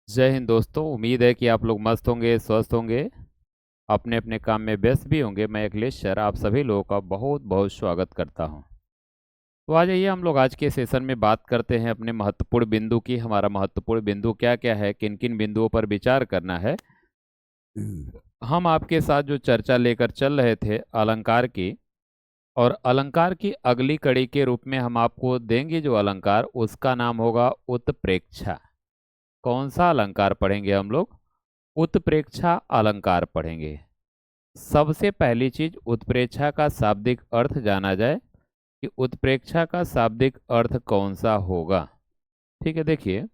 जय हिंद दोस्तों। उम्मीद है कि आप लोग मस्त होंगे, स्वस्थ होंगे, अपने अपने काम में व्यस्त भी होंगे। मैं अखिलेश सर आप सभी लोगों का बहुत बहुत स्वागत करता हूं। तो आ जाइए, हम लोग आज के सेशन में बात करते हैं अपने महत्वपूर्ण बिंदु की। हमारा महत्वपूर्ण बिंदु क्या क्या है, किन किन बिंदुओं पर विचार करना है। हम आपके साथ जो चर्चा लेकर चल रहे थे अलंकार की, और अलंकार की अगली कड़ी के रूप में हम आपको देंगे जो अलंकार, उसका नाम होगा उत्प्रेक्षा। कौन सा अलंकार पढ़ेंगे हम लोग? उत्प्रेक्षा अलंकार पढ़ेंगे। सबसे पहली चीज, उत्प्रेक्षा का शाब्दिक अर्थ जाना जाए कि उत्प्रेक्षा का शाब्दिक अर्थ कौन सा होगा। ठीक है, देखिए,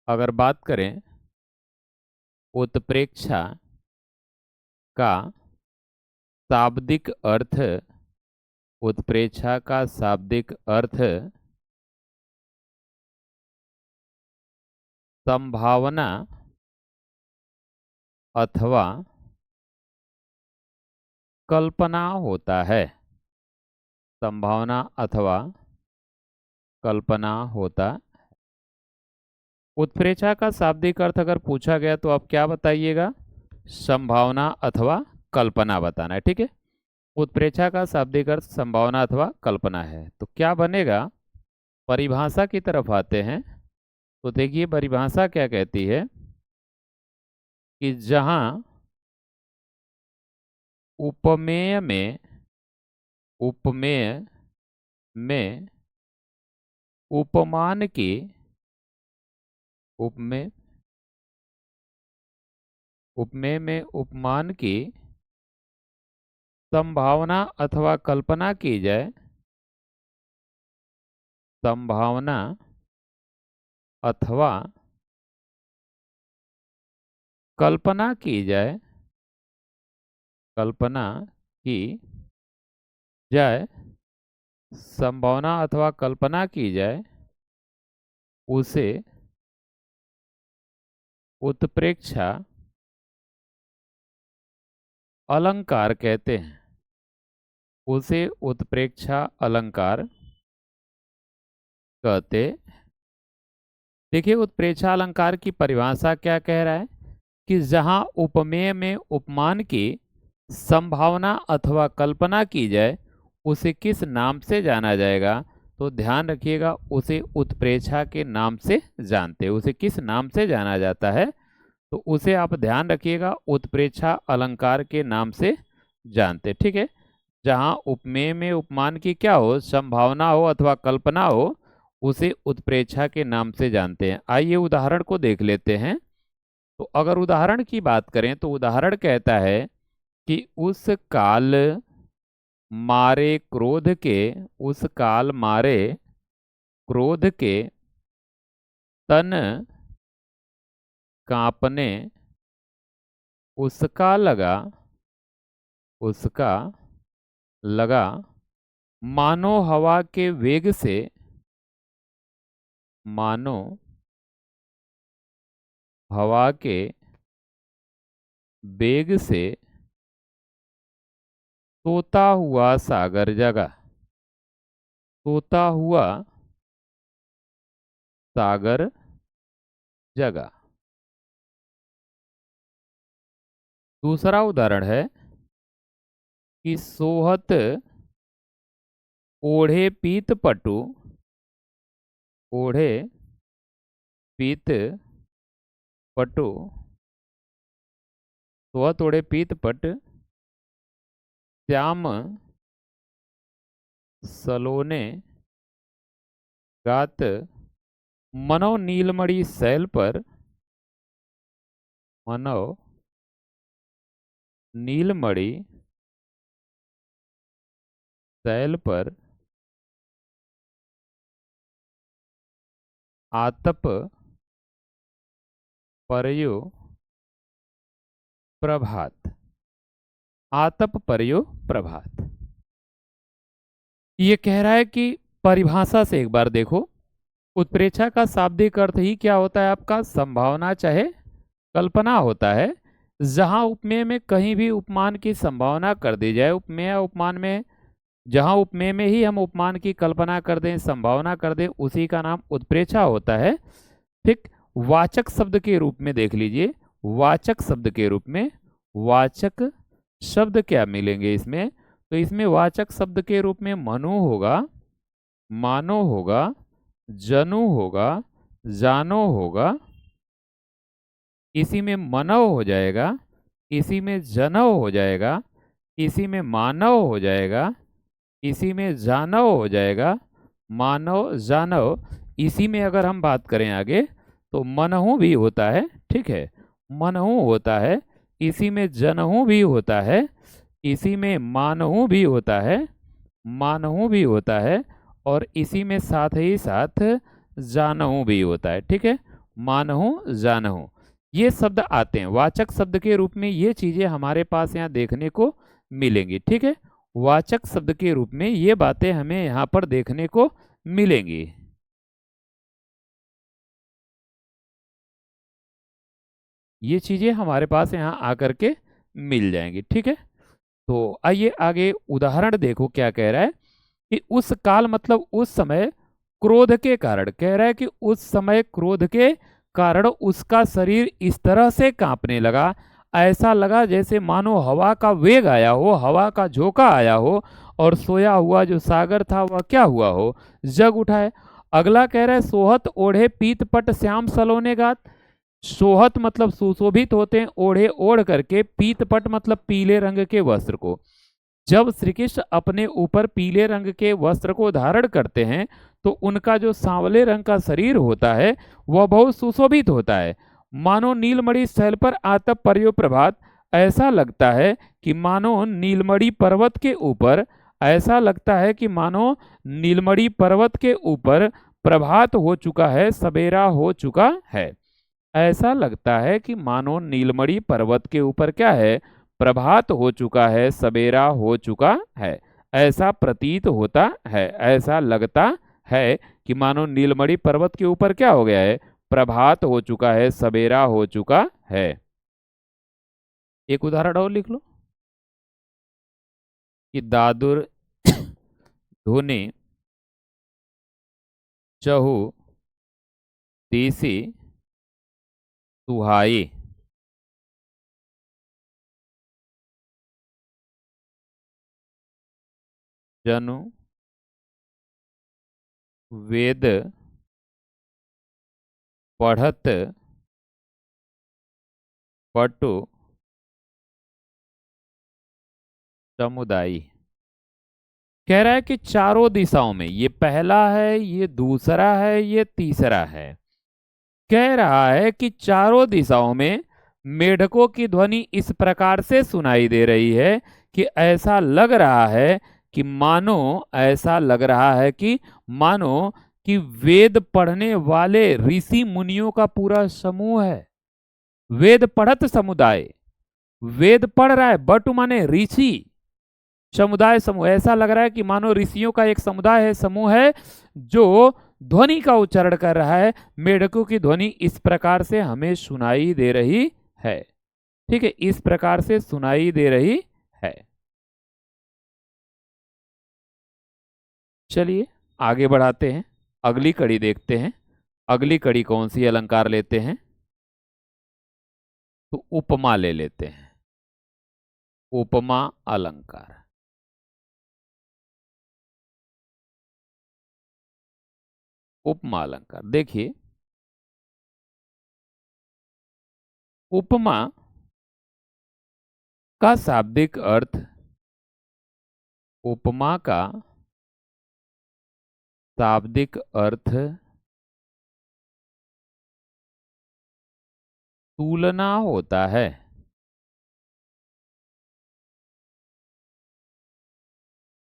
अगर बात करें उत्प्रेक्षा का शाब्दिक अर्थ, उत्प्रेक्षा का शाब्दिक अर्थ संभावना अथवा कल्पना होता है। संभावना अथवा कल्पना होता। उत्प्रेक्षा का शाब्दिक अर्थ अगर पूछा गया तो आप क्या बताइएगा? संभावना अथवा कल्पना बताना है। ठीक है, उत्प्रेक्षा का शाब्दिक अर्थ संभावना अथवा कल्पना है। तो क्या बनेगा? परिभाषा की तरफ आते हैं। तो देखिए, परिभाषा क्या कहती है कि जहां उपमेय में उपमेय में उपमान की उपमेय उपमेय में उपमान की संभावना अथवा कल्पना की जाए, संभावना अथवा कल्पना की जाए, कल्पना की जाए, संभावना अथवा कल्पना की जाए, उसे उत्प्रेक्षा अलंकार कहते हैं। उसे उत्प्रेक्षा अलंकार कहते। देखिए, उत्प्रेक्षा अलंकार की परिभाषा क्या कह रहा है कि जहां उपमेय में उपमान की संभावना अथवा कल्पना की जाए, उसे किस नाम से जाना जाएगा? तो ध्यान रखिएगा, उसे उत्प्रेक्षा के नाम से जानते हैं। उसे किस नाम से जाना जाता है? तो उसे आप ध्यान रखिएगा, उत्प्रेक्षा अलंकार के नाम से जानते। ठीक है, जहां उपमेय में उपमान की क्या हो, संभावना हो अथवा कल्पना हो, उसे उत्प्रेक्षा के नाम से जानते हैं। आइए उदाहरण को देख लेते हैं। तो अगर उदाहरण की बात करें तो उदाहरण कहता है कि उस काल मारे क्रोध के, उस काल मारे क्रोध के तन कांपने उसका लगा, उसका लगा, मानो हवा के वेग से, मानो हवा के वेग से सोता हुआ सागर जगा। सोता हुआ सागर जगा। दूसरा उदाहरण है कि सोहत ओढ़े पीत पटु, ओढ़े पीत पटु, सोहत ओढ़े पीत पट, श्याम सलोने गात, मनो नीलमणि शैल पर, मनो नीलमणि शैल पर आतप परयो प्रभात। आतप परयो प्रभात। ये कह रहा है कि परिभाषा से एक बार देखो, उत्प्रेक्षा का शाब्दिक अर्थ ही क्या होता है आपका? संभावना चाहे कल्पना होता है। जहां उपमेय में कहीं भी उपमान की संभावना कर दी जाए, उपमेय उपमान में जहां उपमेय में ही हम उपमान की कल्पना कर दें, संभावना कर दें, उसी का नाम उत्प्रेक्षा होता है। ठीक, वाचक शब्द के रूप में देख लीजिए, वाचक शब्द के रूप में, वाचक शब्द क्या मिलेंगे इसमें? तो इसमें वाचक शब्द के रूप में मनु होगा, मानो होगा, जनु होगा, जानो होगा, इसी में मनव हो जाएगा, इसी में जनव हो जाएगा, इसी में मानव हो जाएगा, इसी में जानव हो जाएगा, मानव जानव। इसी में अगर हम बात करें आगे तो मनहु भी होता है, ठीक है, मनहु होता है, इसी में जनहु भी होता है, इसी में मानहु भी होता है, मानहु भी होता है, और इसी में साथ ही साथ जानहु भी होता है, ठीक है, मानहु जानहु ये शब्द आते हैं वाचक शब्द के रूप में। ये चीजें हमारे पास यहाँ देखने को मिलेंगी, ठीक है, वाचक शब्द के रूप में ये बातें हमें यहाँ पर देखने को मिलेंगी। ये चीजें हमारे पास यहाँ आकर के मिल जाएंगी, ठीक है। तो आइए आगे उदाहरण देखो क्या कह रहा है कि उस काल मतलब उस समय क्रोध के कारण, कह रहा है कि उस समय क्रोध के कारण उसका शरीर इस तरह से कांपने लगा, ऐसा लगा जैसे मानो हवा का वेग आया हो, हवा का झोंका आया हो, और सोया हुआ जो सागर था वह क्या हुआ हो, जग उठा है। अगला कह रहा है सोहत ओढ़े पीत पट श्याम सलोने गात। सोहत मतलब सुशोभित होते हैं, ओढ़े ओढ़ करके, पीत पट मतलब पीले रंग के वस्त्र को। जब श्री कृष्ण अपने ऊपर पीले रंग के वस्त्र को धारण करते हैं तो उनका जो सांवले रंग का शरीर होता है वह बहुत सुशोभित होता है। मानो नीलमणि स्थल पर आतप पर्यो प्रभात, ऐसा लगता है कि मानो नीलमणि पर्वत के ऊपर, ऐसा लगता है कि मानो नीलमणि पर्वत के ऊपर प्रभात हो चुका है, सवेरा हो चुका है। ऐसा लगता है कि मानो नीलमणि पर्वत के ऊपर क्या है, प्रभात हो चुका है, सवेरा हो चुका है। ऐसा प्रतीत होता है, ऐसा लगता है कि मानो नीलमणि पर्वत के ऊपर क्या हो गया है, प्रभात हो चुका है, सवेरा हो चुका है। एक उदाहरण और लिख लो कि दादुर धुनि चहु तीसी सुहाई। जनु वेद पढ़त पटु समुदायी। कह रहा है कि चारों दिशाओं में, ये पहला है, ये दूसरा है, ये तीसरा है, कह रहा है कि चारों दिशाओं में मेढकों की ध्वनि इस प्रकार से सुनाई दे रही है कि ऐसा लग रहा है कि मानो, ऐसा लग रहा है कि मानो कि वेद पढ़ने वाले ऋषि मुनियों का पूरा समूह है। वेद पढ़त समुदाय, वेद पढ़ रहा है, बटु माने ऋषि, समुदाय समूह, ऐसा लग रहा है कि मानो ऋषियों का एक समुदाय है, समूह है, जो ध्वनि का उच्चारण कर रहा है। मेढकों की ध्वनि इस प्रकार से हमें सुनाई दे रही है, ठीक है, इस प्रकार से सुनाई दे रही है। चलिए आगे बढ़ाते हैं, अगली कड़ी देखते हैं। अगली कड़ी कौन सी अलंकार लेते हैं, तो उपमा ले लेते हैं, उपमा अलंकार। उपमा अलंकार देखिए, उपमा का शाब्दिक अर्थ, उपमा का शाब्दिक अर्थ तुलना होता है।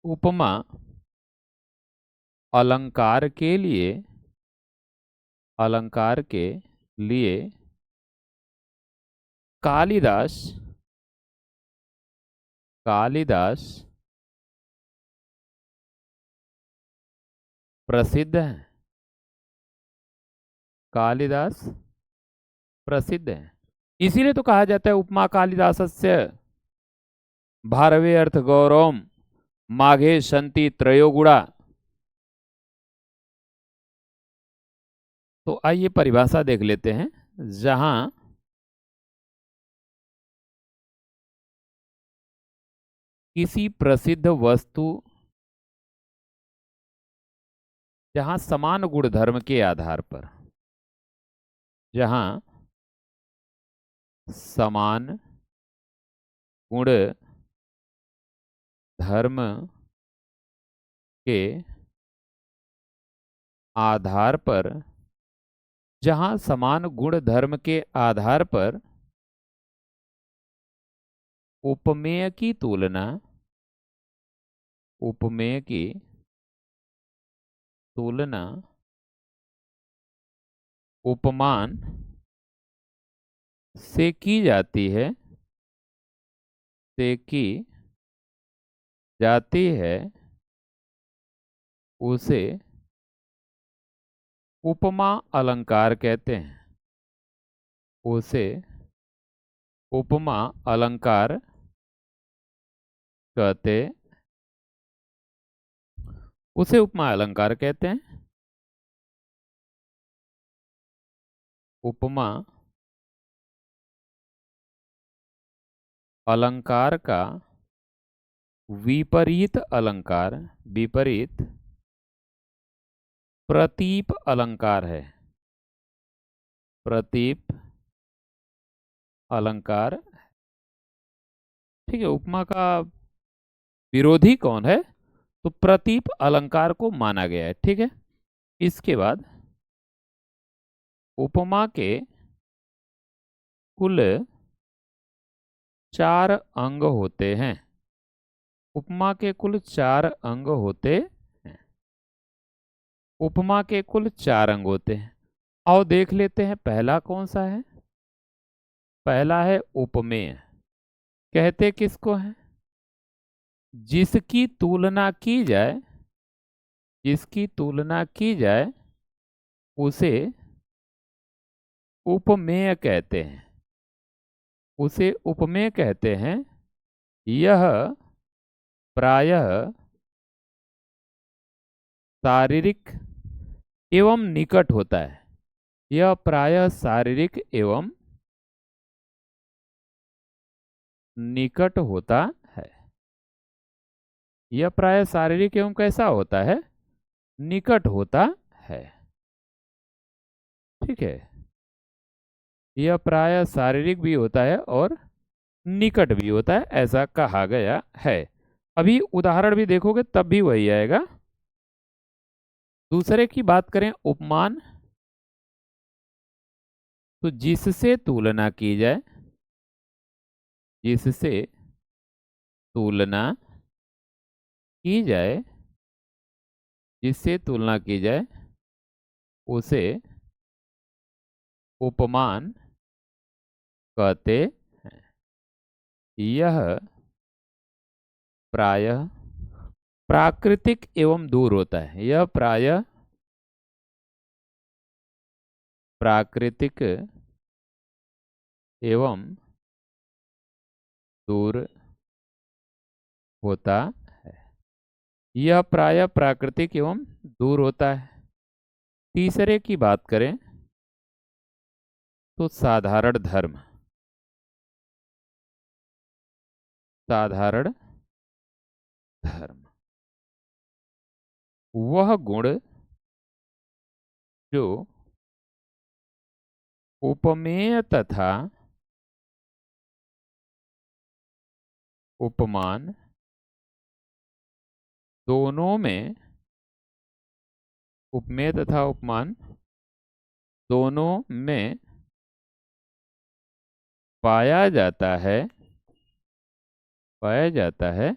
उपमा अलंकार के लिए, अलंकार के लिए कालिदास, कालिदास प्रसिद्ध है, कालिदास प्रसिद्ध है। इसीलिए तो कहा जाता है उपमा कालिदासस्य भारवे अर्थ गौरवम माघे संति त्रयो गुणा। तो आइए परिभाषा देख लेते हैं। जहां किसी प्रसिद्ध वस्तु, जहां समान गुणधर्म के आधार पर, जहां समान गुण धर्म के आधार पर, जहां समान गुण धर्म के आधार पर उपमेय की तुलना, उपमेय की तुलना उपमान से की जाती है, से की जाती है, उसे उपमा अलंकार कहते हैं। उसे उपमा अलंकार कहते उसे उपमा अलंकार कहते हैं। उपमा अलंकार का विपरीत अलंकार, विपरीत प्रतीप अलंकार है। प्रतीप अलंकार, ठीक है। उपमा का विरोधी कौन है? तो प्रतीप अलंकार को माना गया है, ठीक है। इसके बाद उपमा के कुल 4 अंग होते हैं। उपमा के कुल 4 अंग होते हैं। उपमा के कुल 4 अंग होते हैं। आओ देख लेते हैं पहला कौन सा है। पहला है उपमेय। कहते किसको है? जिसकी तुलना की जाए, जिसकी तुलना की जाए उसे उपमेय कहते हैं। उसे उपमेय कहते हैं। यह प्रायः शारीरिक एवं निकट होता है। यह प्रायः शारीरिक एवं निकट होता है। यह प्रायः शारीरिक एवं कैसा होता है? निकट होता है, ठीक है। यह प्रायः शारीरिक भी होता है और निकट भी होता है, ऐसा कहा गया है। अभी उदाहरण भी देखोगे तब भी वही आएगा। दूसरे की बात करें, उपमान, तो जिससे तुलना की जाए, जिससे तुलना की जाए, जिससे तुलना की जाए उसे उपमान कहते हैं। यह प्रायः प्राकृतिक एवं दूर होता है। यह प्रायः प्राकृतिक एवं दूर होता है। यह प्रायः प्राकृतिक एवं दूर होता है। तीसरे की बात करें तो साधारण धर्म, साधारण धर्म वह गुण जो उपमेय तथा उपमान दोनों में, उपमेय तथा उपमान दोनों में पाया जाता है, पाया जाता है,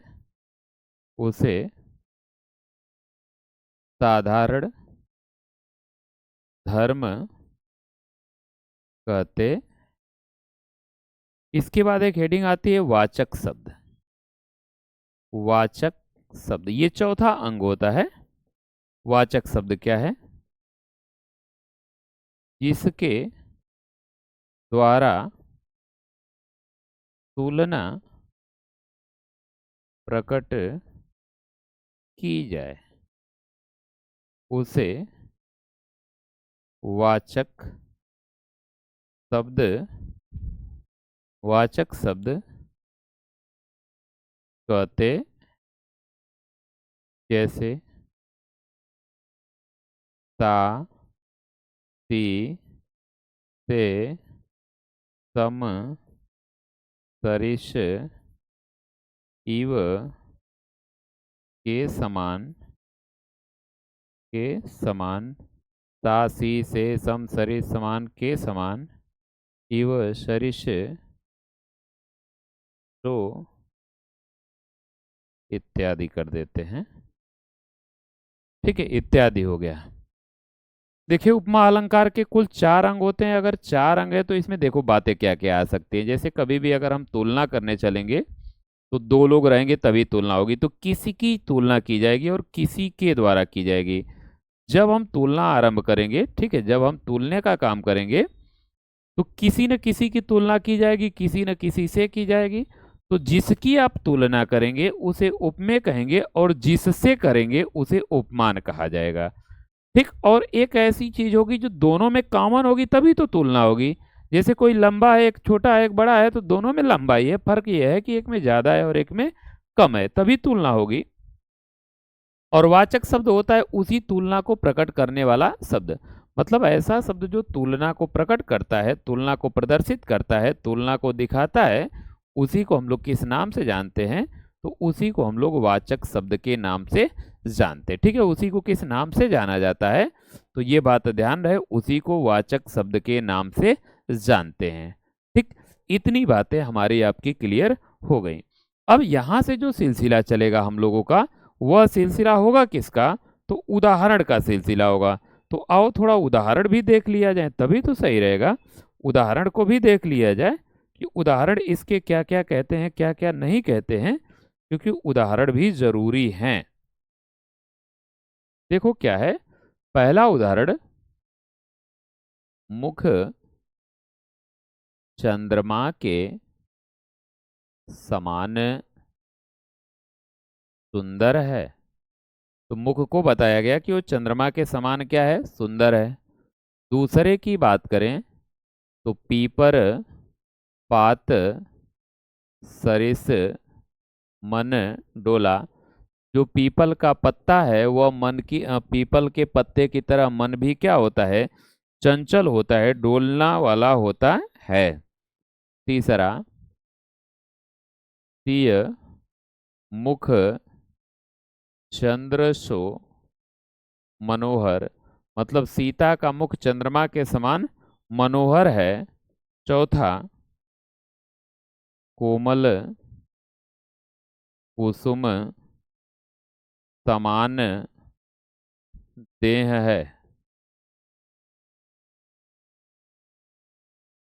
उसे साधारण धर्म कहते। इसके बाद एक हेडिंग आती है वाचक शब्द। वाचक शब्द ये चौथा अंग होता है। वाचक शब्द क्या है? जिसके द्वारा तुलना प्रकट की जाए उसे वाचक शब्द कहते जैसे ता, ती, ते, सम, सरिस, इव, के समान, ता, सी, से, सम, सरिस, समान, के समान, इव, सरिस, तो इत्यादि कर देते हैं। ठीक है, इत्यादि हो गया। देखिए उपमा अलंकार के कुल 4 अंग होते हैं। अगर 4 अंग है तो इसमें देखो बातें क्या क्या आ सकती हैं। जैसे कभी भी अगर हम तुलना करने चलेंगे तो 2 लोग रहेंगे तभी तुलना होगी, तो किसी की तुलना की जाएगी और किसी के द्वारा की जाएगी। जब हम तुलना आरंभ करेंगे, ठीक है, जब हम तुलने का काम करेंगे तो किसी न किसी की तुलना की जाएगी, किसी न किसी से की जाएगी। तो जिसकी आप तुलना करेंगे उसे उपमेय कहेंगे और जिससे करेंगे उसे उपमान कहा जाएगा। ठीक, और एक ऐसी चीज होगी जो दोनों में कॉमन होगी तभी तो तुलना होगी। जैसे कोई लंबा है, एक छोटा है, एक बड़ा है, तो दोनों में लंबाई है, फर्क यह है कि एक में ज्यादा है और एक में कम है, तभी तुलना होगी। और वाचक शब्द होता है उसी तुलना को प्रकट करने वाला शब्द, मतलब ऐसा शब्द जो तुलना को प्रकट करता है, तुलना को प्रदर्शित करता है, तुलना को दिखाता है, उसी को हम लोग किस नाम से जानते हैं? तो उसी को हम लोग वाचक शब्द के नाम से जानते हैं। ठीक है, उसी को किस नाम से जाना जाता है? तो ये बात ध्यान रहे, उसी को वाचक शब्द के नाम से जानते हैं। ठीक, इतनी बातें हमारी आपकी क्लियर हो गई। अब यहां से जो सिलसिला चलेगा हम लोगों का, वह सिलसिला होगा किसका? तो उदाहरण का सिलसिला होगा। तो आओ थोड़ा उदाहरण भी देख लिया जाए, तभी तो सही रहेगा। उदाहरण को भी देख लिया जाए कि उदाहरण इसके क्या क्या कहते हैं, क्या क्या नहीं कहते हैं, क्योंकि उदाहरण भी जरूरी हैं। देखो क्या है पहला उदाहरण, मुख चंद्रमा के समान सुंदर है। तो मुख को बताया गया कि वो चंद्रमा के समान क्या है? सुंदर है। दूसरे की बात करें तो पीपर पात सरिस मन डोला। जो पीपल का पत्ता है वह पीपल के पत्ते की तरह मन भी क्या होता है? चंचल होता है, डोलना वाला होता है। तीसरा, तीय मुख चंद्र सो मनोहर, मतलब सीता का मुख चंद्रमा के समान मनोहर है। चौथा, कोमल कुसुम समान देह है।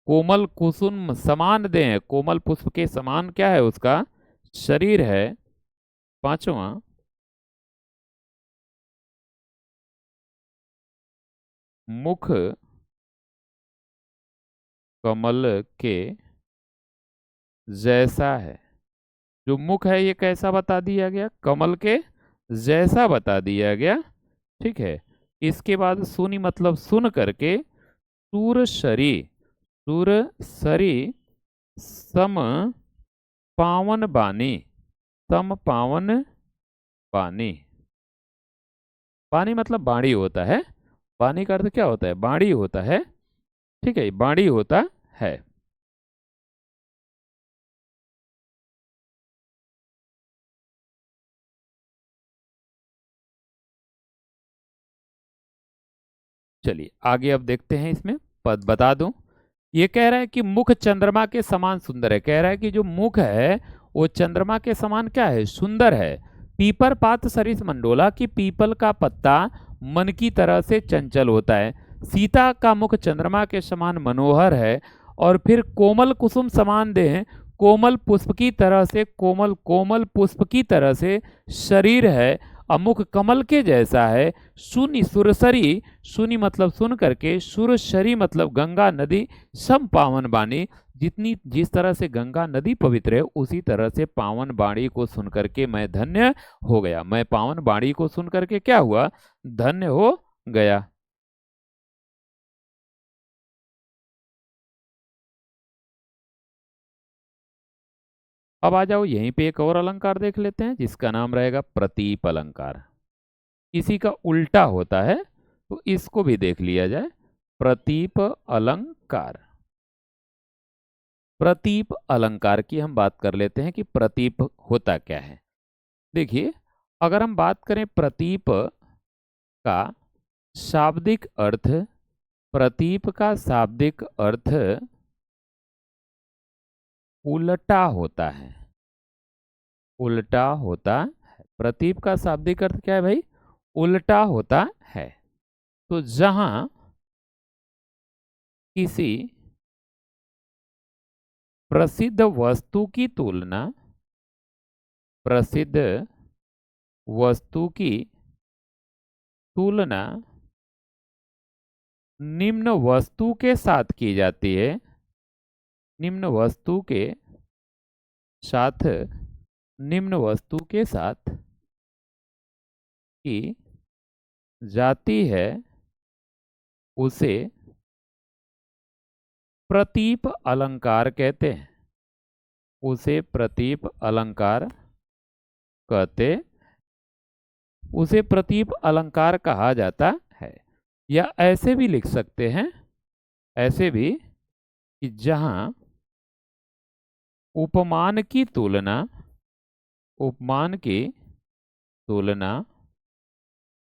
कोमल कुसुम समान देह, कोमल पुष्प के समान क्या है? उसका शरीर है। पांचवा, मुख कमल के जैसा है। जो मुख है ये कैसा बता दिया गया? कमल के जैसा बता दिया गया। ठीक है, इसके बाद सुनी मतलब सुन करके, सूरसरी, सूरसरी सम पावन बानी, सम पावन बानी। बानी मतलब बाणी होता है। बानी का अर्थ क्या होता है? बाणी होता है। ठीक है, बाणी होता है। चलिए आगे अब देखते हैं, इसमें पद बता दूं। ये कह रहा है कि मुख चंद्रमा के समान सुंदर है। कह रहा है कि जो मुख है वो चंद्रमा के समान क्या है? सुंदर है। पीपर पात सरिस मंडोला, की पीपल का पत्ता मन की तरह से चंचल होता है। सीता का मुख चंद्रमा के समान मनोहर है। और फिर कोमल कुसुम समान देह, कोमल पुष्प की तरह से, कोमल पुष्प की तरह से शरीर है। अमुख कमल के जैसा है। सुनी सुरसरी, सुनी मतलब सुन करके, सुरसरी मतलब गंगा नदी, सम पावन बानी, जितनी जिस तरह से गंगा नदी पवित्र है उसी तरह से पावन बाणी को सुन करके मैं धन्य हो गया। मैं पावन बाणी को सुन करके क्या हुआ? धन्य हो गया। अब आ जाओ यहीं पे एक और अलंकार देख लेते हैं जिसका नाम रहेगा प्रतीप अलंकार। इसी का उल्टा होता है, तो इसको भी देख लिया जाए। प्रतीप अलंकार। प्रतीप अलंकार की हम बात कर लेते हैं कि प्रतीप होता क्या है। देखिए, अगर हम बात करें प्रतीप का शाब्दिक अर्थ, प्रतीप का शाब्दिक अर्थ उल्टा होता है। उल्टा होता है। प्रतीप का शाब्दिक अर्थ क्या है भाई? उल्टा होता है। तो जहां किसी प्रसिद्ध वस्तु की तुलना प्रसिद्ध वस्तु की तुलना निम्न वस्तु के साथ की जाती है, निम्न वस्तु के साथ, निम्न वस्तु के साथ की जाती है, उसे प्रतीप अलंकार कहते हैं। उसे प्रतीप अलंकार कहते, उसे प्रतीप अलंकार कहा जाता है। या ऐसे भी लिख सकते हैं, ऐसे भी, कि जहां उपमान की तुलना, उपमान की तुलना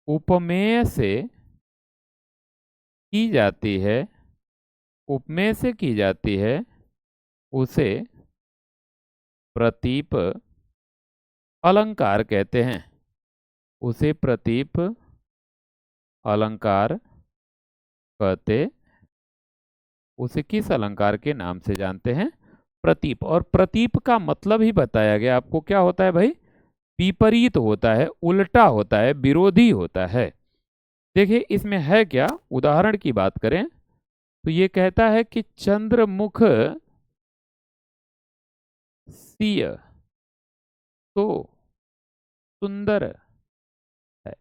उपमेय से की जाती है, उपमेय से की जाती है, उसे प्रतीप अलंकार कहते हैं। उसे प्रतीप अलंकार कहते, उसे किस अलंकार के नाम से जानते हैं? प्रतीप। और प्रतीप का मतलब ही बताया गया आपको, क्या होता है भाई? विपरीत होता है, उल्टा होता है, विरोधी होता है। देखिए इसमें है क्या, उदाहरण की बात करें तो ये कहता है कि चंद्रमुख सिय तो सुंदर है।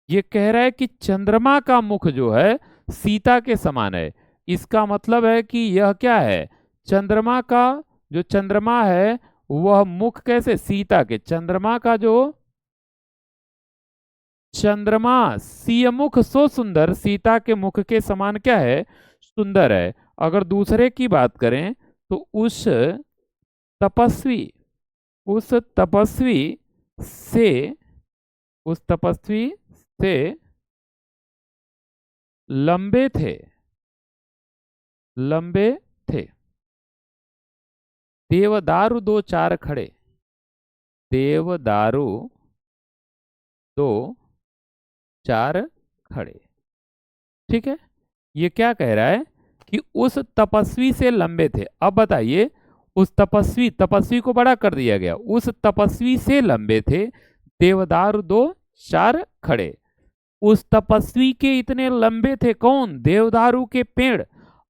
ये कह रहा है कि चंद्रमा का मुख जो है सीता के समान है। इसका मतलब है कि यह क्या है? चंद्रमा का, जो चंद्रमा है वह मुख कैसे? सीता के, चंद्रमा का जो चंद्रमा सियमुख सो सुंदर, सीता के मुख के समान क्या है? सुंदर है। अगर दूसरे की बात करें तो तपस्वी उस तपस्वी से उस तपस्वी से लंबे थे, लंबे थे। देवदारू दो चार खड़े, देवदारू दो चार खड़े। ठीक है, ये क्या कह रहा है कि उस तपस्वी से लंबे थे। अब बताइए, उस तपस्वी, तपस्वी को बड़ा कर दिया गया, उस तपस्वी से लंबे थे देवदारू दो चार खड़े। उस तपस्वी के इतने लंबे थे कौन? देवदारू के पेड़।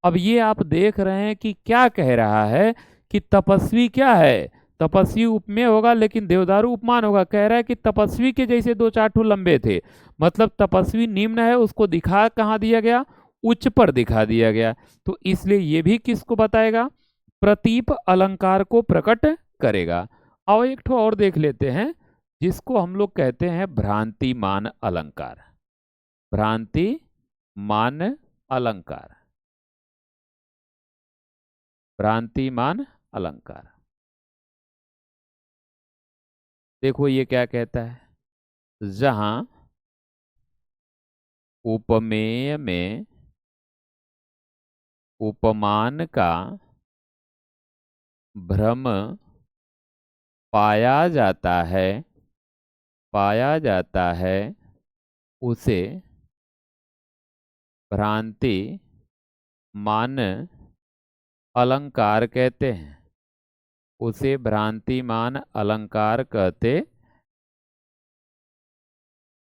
अब ये आप देख रहे हैं कि क्या कह रहा है कि तपस्वी क्या है? तपस्वी उपमेय होगा लेकिन देवदारू उपमान होगा। कह रहा है कि तपस्वी के जैसे दो चार ठो लंबे थे, मतलब तपस्वी निम्न है, उसको दिखा कहाँ दिया गया? उच्च पर दिखा दिया गया। तो इसलिए ये भी किसको बताएगा? प्रतीप अलंकार को प्रकट करेगा। और एक ठो और देख लेते हैं जिसको हम लोग कहते हैं भ्रांतिमान अलंकार। भ्रांति मान अलंकार। भ्रांतिमान अलंकार। देखो ये क्या कहता है, जहां उपमेय में उपमान का भ्रम पाया जाता है, पाया जाता है, उसे भ्रांति मान अलंकार कहते हैं। उसे भ्रांतिमान अलंकार कहते।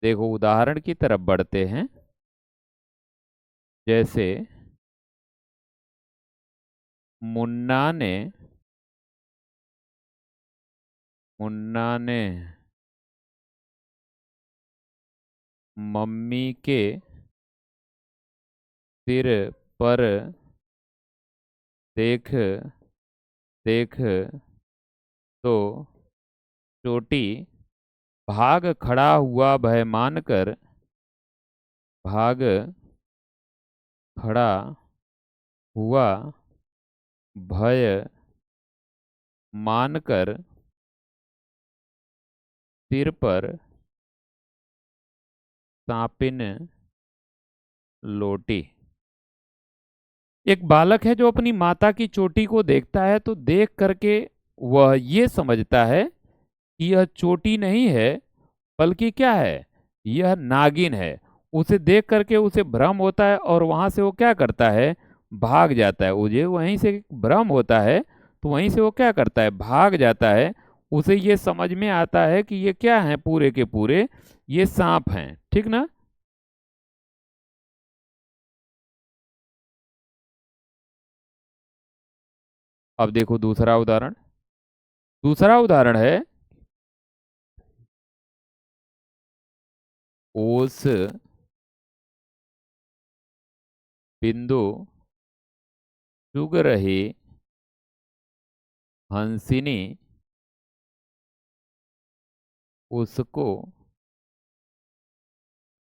देखो उदाहरण की तरफ बढ़ते हैं। जैसे मुन्ना ने, मुन्ना ने मम्मी के सिर पर देख देख तो चोटी भाग खड़ा हुआ भय मानकर, भाग खड़ा हुआ भय मानकर सिर पर सापिन लोटी। एक बालक है जो अपनी माता की चोटी को देखता है, तो देख करके वह ये समझता है कि यह चोटी नहीं है, बल्कि क्या है, यह नागिन है। उसे देख करके उसे भ्रम होता है और वहां से वो क्या करता है, भाग जाता है। उसे वहीं से भ्रम होता है, तो वहीं से वो क्या करता है, भाग जाता है। उसे ये समझ में आता है कि ये क्या है, पूरे के पूरे ये सांप हैं। ठीक ना। अब देखो दूसरा उदाहरण। दूसरा उदाहरण है, ओस बिंदु चुग रही हंसिनी उसको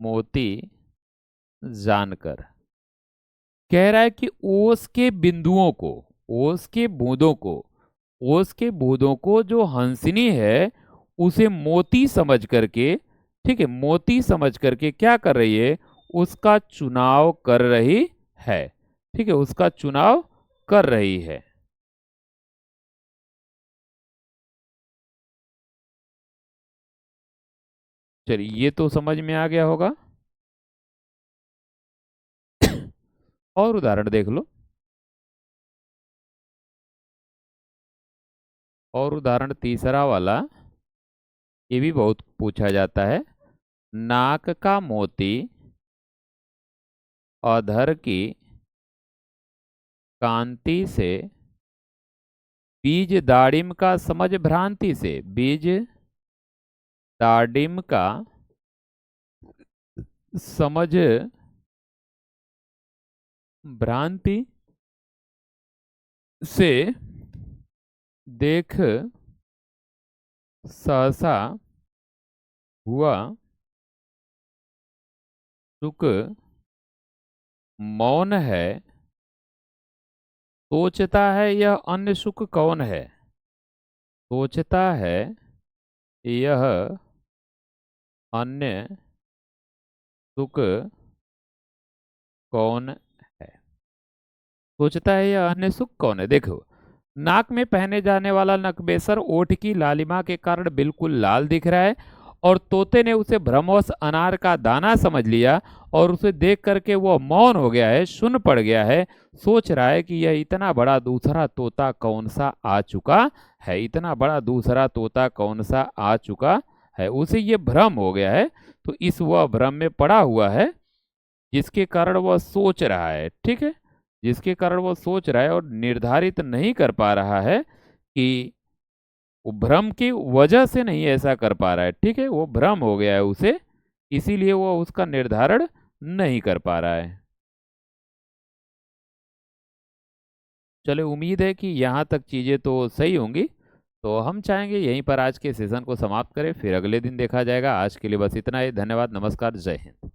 मोती जानकर। कह रहा है कि ओस के बिंदुओं को, ओस के बूंदों को, ओस के बूंदों को जो हंसिनी है उसे मोती समझ करके, ठीक है, मोती समझ करके क्या कर रही है, उसका चुनाव कर रही है। ठीक है, उसका चुनाव कर रही है। चलिए, ये तो समझ में आ गया होगा। और उदाहरण देख लो। और उदाहरण तीसरा वाला, ये भी बहुत पूछा जाता है। नाक का मोती अधर की कांति से, बीज दाड़िम का समझ भ्रांति से, बीज दाड़िम का समझ भ्रांति से देख सहसा हुआ सुख मौन है, सोचता है यह अन्य सुख कौन है। सोचता है यह अन्य सुख कौन है। सोचता है यह अन्य सुख कौन है। देखो, नाक में पहने जाने वाला नकबेसर ओठ की लालिमा के कारण बिल्कुल लाल दिख रहा है, और तोते ने उसे भ्रमवश अनार का दाना समझ लिया और उसे देख करके वो मौन हो गया है, सुन पड़ गया है। सोच रहा है कि यह इतना बड़ा दूसरा तोता कौन सा आ चुका है, इतना बड़ा दूसरा तोता कौन सा आ चुका है। उसे ये भ्रम हो गया है, तो इस वह भ्रम में पड़ा हुआ है, जिसके कारण वह सोच रहा है। ठीक है, जिसके कारण वो सोच रहा है और निर्धारित नहीं कर पा रहा है कि वो भ्रम की वजह से नहीं ऐसा कर पा रहा है। ठीक है, वो भ्रम हो गया है उसे, इसीलिए वो उसका निर्धारण नहीं कर पा रहा है। चले, उम्मीद है कि यहाँ तक चीज़ें तो सही होंगी। तो हम चाहेंगे यहीं पर आज के सेशन को समाप्त करें, फिर अगले दिन देखा जाएगा। आज के लिए बस इतना ही। धन्यवाद, नमस्कार, जय हिंद।